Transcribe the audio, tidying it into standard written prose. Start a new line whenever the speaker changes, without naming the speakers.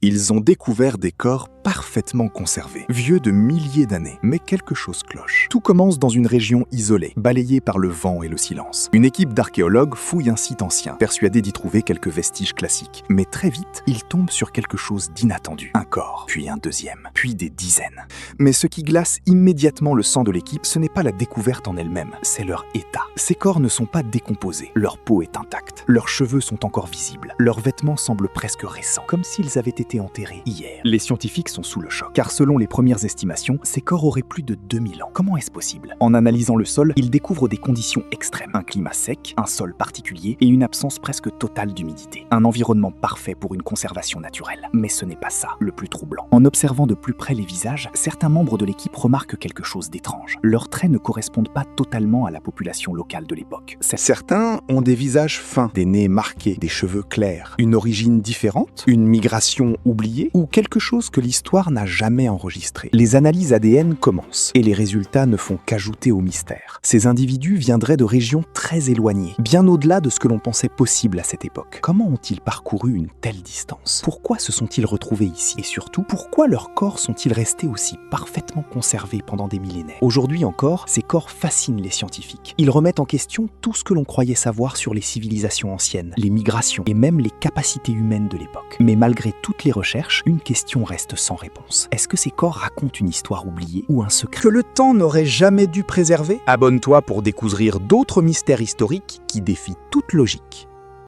Ils ont découvert des corps parfaitement conservés, vieux de milliers d'années. Mais quelque chose cloche. Tout commence dans une région isolée, balayée par le vent et le silence. Une équipe d'archéologues fouille un site ancien, persuadée d'y trouver quelques vestiges classiques. Mais très vite, ils tombent sur quelque chose d'inattendu. Un corps, puis un deuxième, puis des dizaines. Mais ce qui glace immédiatement le sang de l'équipe, ce n'est pas la découverte en elle-même, c'est leur état. Ces corps ne sont pas décomposés, leur peau est intacte, leurs cheveux sont encore visibles, leurs vêtements semblent presque récents, comme s'ils avaient été enterrés hier. Les scientifiques sont sous le choc, car selon les premières estimations, ces corps auraient plus de 2000 ans. Comment est-ce possible? En analysant le sol, ils découvrent des conditions extrêmes. Un climat sec, un sol particulier et une absence presque totale d'humidité. Un environnement parfait pour une conservation naturelle. Mais ce n'est pas ça, le plus troublant. En observant de plus près les visages, certains membres de l'équipe remarquent quelque chose d'étrange. Leurs traits ne correspondent pas totalement à la population locale de l'époque. Certains ont des visages fins, des nez marqués, des cheveux clairs, une origine différente, une migration oubliée ou quelque chose que l'histoire n'a jamais enregistré. Les analyses ADN commencent et les résultats ne font qu'ajouter au mystère. Ces individus viendraient de régions très éloignées, bien au-delà de ce que l'on pensait possible à cette époque. Comment ont-ils parcouru une telle distance? Pourquoi se sont-ils retrouvés ici? Et surtout, pourquoi leurs corps sont-ils restés aussi parfaitement conservés pendant des millénaires? Aujourd'hui encore, ces corps fascinent les scientifiques. Ils remettent en question tout ce que l'on croyait savoir sur les civilisations anciennes, les migrations et même les capacités humaines de l'époque. Mais malgré toutes les recherches, une question reste sans réponse. Est-ce que ces corps racontent une histoire oubliée ou un secret
que le temps n'aurait jamais dû préserver?
Abonne-toi pour découvrir d'autres mystères historiques qui défient toute logique.